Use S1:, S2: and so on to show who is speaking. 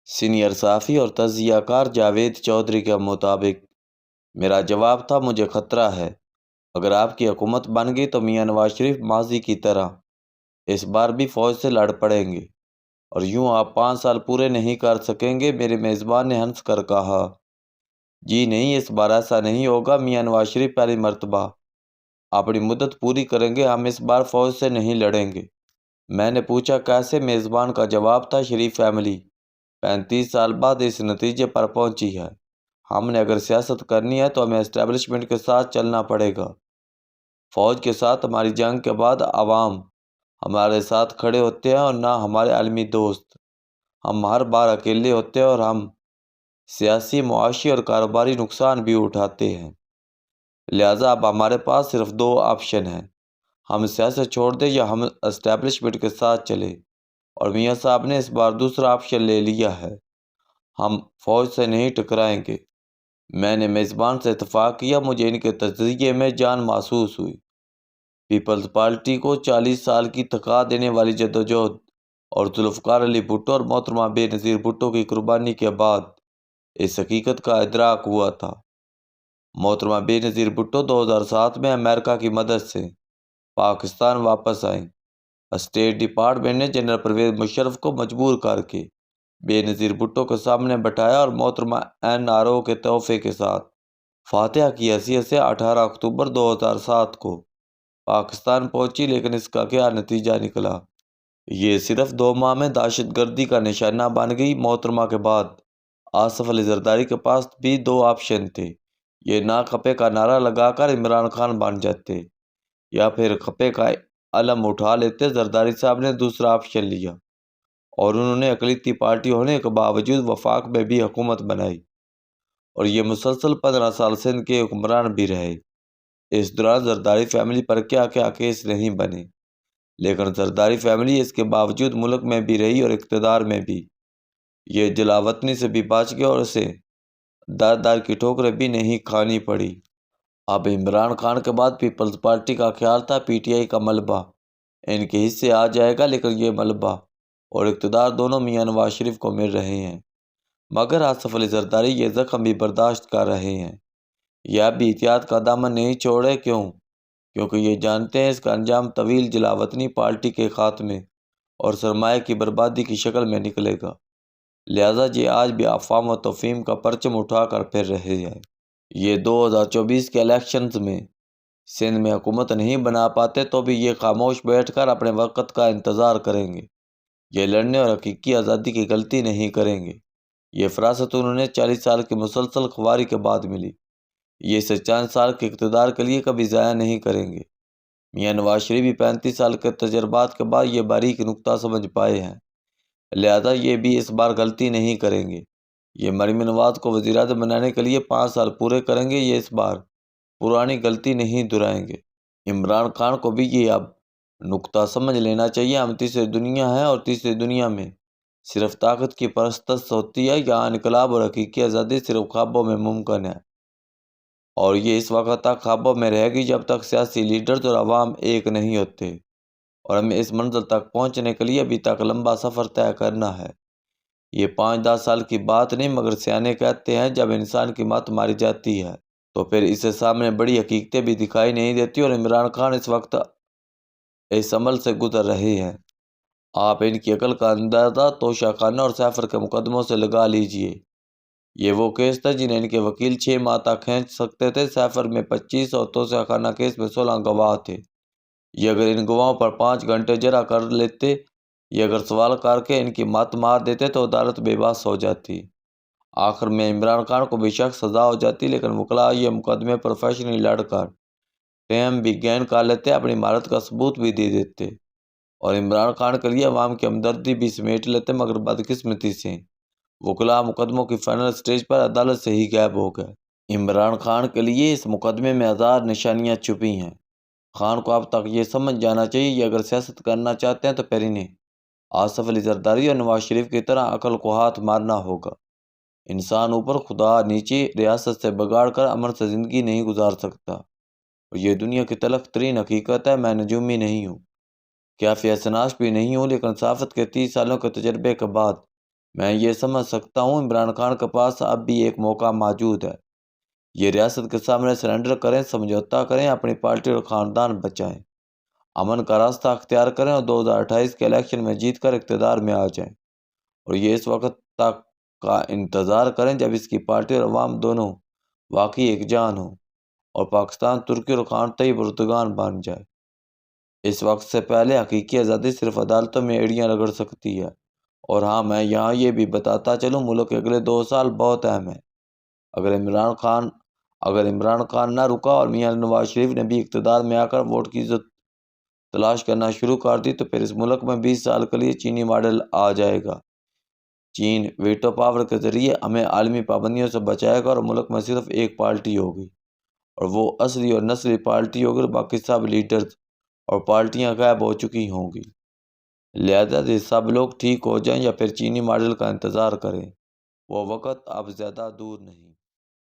S1: Senior صحافی اور تجزیہ کار جاوید چودھری کے مطابق میرا جواب تھا، مجھے خطرہ ہے اگر آپ کی حکومت بن گئی تو میاں نواز شریف ماضی کی طرح اس بار بھی فوج سے لڑ پڑیں گے اور یوں آپ 5 سال پورے نہیں کر سکیں گے۔ میرے میزبان نے ہنس کر کہا، جی نہیں، اس بار ایسا نہیں ہوگا میاں نواز شریف، پہلی مرتبہ اپنی مدت پوری کریں گے، ہم اس بار فوج سے نہیں لڑیں گے۔ میں نے پوچھا کیسے؟ میزبان کا جواب تھا، شریف فیملی 35 سال بعد اس نتیجے پر پہنچی ہے، ہم نے اگر سیاست کرنی ہے تو ہمیں اسٹیبلشمنٹ کے ساتھ چلنا پڑے گا۔ فوج کے ساتھ ہماری جنگ کے بعد عوام ہمارے ساتھ کھڑے ہوتے ہیں اور نہ ہمارے عالمی دوست، ہم ہر بار اکیلے ہوتے ہیں اور ہم سیاسی، معاشی اور کاروباری نقصان بھی اٹھاتے ہیں۔ لہٰذا اب ہمارے پاس صرف 2 آپشن ہیں، ہم سیاست چھوڑ دیں یا ہم اسٹیبلشمنٹ کے ساتھ چلیں، اور میاں صاحب نے اس بار دوسرا آپشن لے لیا ہے، ہم فوج سے نہیں ٹکرائیں گے۔ میں نے میزبان سے اتفاق کیا، مجھے ان کے تجزیے میں جان محسوس ہوئی۔ پیپلز پارٹی کو 40 سال کی تھکا دینے والی جدوجہد اور ذوالفقار علی بھٹو اور محترمہ بے نظیر بھٹو کی قربانی کے بعد اس حقیقت کا ادراک ہوا تھا۔ محترمہ بے نظیر بھٹو 2007 میں امریکہ کی مدد سے پاکستان واپس آئیں۔ اسٹیٹ ڈپارٹمنٹ نے جنرل پرویز مشرف کو مجبور کر کے بے نظیر بھٹو کے سامنے بٹھایا اور محترمہ NRO کے تحفے کے ساتھ فاتحہ کی حیثیت سے 18 اکتوبر 2007 کو پاکستان پہنچی، لیکن اس کا کیا نتیجہ نکلا؟ یہ صرف 2 ماہ میں دہشت گردی کا نشانہ بن گئی۔ محترمہ کے بعد آصف علی زرداری کے پاس بھی 2 آپشن تھے، یہ نہ کھپے کا نعرہ لگا کر عمران خان بن جاتے یا پھر کھپے کا علم اٹھا لیتے۔ زرداری صاحب نے دوسرا آپشن لیا اور انہوں نے اقلیتی پارٹی ہونے کے باوجود وفاق میں بھی حکومت بنائی اور یہ مسلسل 15 سال سندھ کے حکمران بھی رہے۔ اس دوران زرداری فیملی پر کیا کیا کیس نہیں بنے، لیکن زرداری فیملی اس کے باوجود ملک میں بھی رہی اور اقتدار میں بھی۔ یہ جلاوطنی سے بھی بچ گیا اور اسے در در کی ٹھوکریں بھی نہیں کھانی پڑی۔ اب عمران خان کے بعد پیپلز پارٹی کا خیال تھا PTI کا ملبہ ان کے حصے آ جائے گا، لیکن یہ ملبہ اور اقتدار دونوں میاں نواز شریف کو مل رہے ہیں، مگر آصف علی زرداری یہ زخم بھی برداشت کر رہے ہیں، یہ اب بھی احتیاط کا دامن نہیں چھوڑے۔ کیونکہ یہ جانتے ہیں اس کا انجام طویل جلاوطنی، پارٹی کے خاتمے اور سرمایہ کی بربادی کی شکل میں نکلے گا۔ لہٰذا یہ آج بھی افواہ و تفہیم کا پرچم اٹھا کر پھر رہے ہیں۔ یہ 2024 کے الیکشنز میں سندھ میں حکومت نہیں بنا پاتے تو بھی یہ خاموش بیٹھ کر اپنے وقت کا انتظار کریں گے، یہ لڑنے اور حقیقی آزادی کی غلطی نہیں کریں گے۔ یہ فراست انہوں نے 40 سال کی مسلسل خواری کے بعد ملی، یہ اسے چند سال کے اقتدار کے لیے کبھی ضائع نہیں کریں گے۔ میاں نواز شریف بھی 35 سال کے تجربات کے بعد یہ باریک نکتہ سمجھ پائے ہیں، لہذا یہ بھی اس بار غلطی نہیں کریں گے۔ یہ مریم نواز کو وزیر اعظم بنانے کے لیے 5 سال پورے کریں گے، یہ اس بار پرانی غلطی نہیں دہرائیں گے۔ عمران خان کو بھی یہ اب نکتہ سمجھ لینا چاہیے، ہم تیسری دنیا ہیں اور تیسری دنیا میں صرف طاقت کی پرستش ہوتی ہے، یہاں انقلاب اور حقیقی آزادی صرف خوابوں میں ممکن ہے، اور یہ اس وقت تک خوابوں میں رہے گی جب تک سیاسی لیڈرز اور عوام ایک نہیں ہوتے، اور ہمیں اس منزل تک پہنچنے کے لیے ابھی تک لمبا سفر طے کرنا ہے۔ یہ 5-10 سال کی بات نہیں، مگر سیانے کہتے ہیں جب انسان کی مت ماری جاتی ہے تو پھر اسے سامنے بڑی حقیقتیں بھی دکھائی نہیں دیتی، اور عمران خان اس وقت اس عمل سے گزر رہے ہیں۔ آپ ان کی عقل کا اندازہ توشہ خانہ اور سیفر کے مقدموں سے لگا لیجئے۔ یہ وہ کیس تھے جنہیں ان کے وکیل 6 ماہ تک کھینچ سکتے تھے، سیفر میں 25 اور توشہ خانہ کیس میں 16 گواہ تھے۔ یہ اگر ان گواہوں پر 5 گھنٹے جرا کر لیتے، یہ اگر سوال کر کے ان کی مت مار دیتے تو عدالت بے بس ہو جاتی، آخر میں عمران خان کو بے شک سزا ہو جاتی، لیکن وکلاء یہ مقدمے پروفیشنلی لڑ کر ٹائم بھی گین کر لیتے، اپنی مہارت کا ثبوت بھی دے دیتے، اور عمران خان کے لیے عوام کی ہمدردی بھی سمیٹ لیتے، مگر بدقسمتی سے وکلاء مقدموں کی فائنل سٹیج پر عدالت سے ہی غائب ہو گئے۔ عمران خان کے لیے اس مقدمے میں ہزار نشانیاں چھپی ہیں۔ خان کو اب تک یہ سمجھ جانا چاہیے، یہ اگر سیاست کرنا چاہتے ہیں تو پھر انہیں آصف علی زرداری اور نواز شریف کی طرح عقل کو ہاتھ مارنا ہوگا۔ انسان اوپر، خدا نیچے، ریاست سے بگاڑ کر امن سے زندگی نہیں گزار سکتا، اور یہ دنیا کی تلخ ترین حقیقت ہے۔ میں نجومی نہیں ہوں، کیفیہ شناس بھی نہیں ہوں، لیکن صحافت کے 30 سالوں کے تجربے کے بعد میں یہ سمجھ سکتا ہوں عمران خان کے پاس اب بھی ایک موقع موجود ہے۔ یہ ریاست کے سامنے سرنڈر کریں، سمجھوتا کریں، اپنی پارٹی اور خاندان بچائیں، امن کا راستہ اختیار کریں اور 2028 کے الیکشن میں جیت کر اقتدار میں آ جائیں۔ اور یہ اس وقت تک کا انتظار کریں جب اس کی پارٹی اور عوام دونوں واقعی ایک جان ہوں اور پاکستان ترکی اور خانتئی پرتگان بن جائے۔ اس وقت سے پہلے حقیقی آزادی صرف عدالتوں میں ایڑیاں رگڑ سکتی ہے۔ اور ہاں، میں یہاں یہ بھی بتاتا چلوں، ملک کے اگلے 2 سال بہت اہم ہیں۔ اگر عمران خان نہ رکا اور میاں نواز شریف نے بھی اقتدار میں آ کر ووٹ کی عزت تلاش کرنا شروع کر دی تو پھر اس ملک میں 20 سال کے لیے چینی ماڈل آ جائے گا۔ چین ویٹو پاور کے ذریعے ہمیں عالمی پابندیوں سے بچائے گا اور ملک میں صرف ایک پارٹی ہوگی، اور وہ اصلی اور نسلی پارٹی ہوگی، اور باقی سب لیڈرز اور پارٹیاں غائب ہو چکی ہوں گی۔ لہذا یہ سب لوگ ٹھیک ہو جائیں یا پھر چینی ماڈل کا انتظار کریں، وہ وقت اب زیادہ دور نہیں۔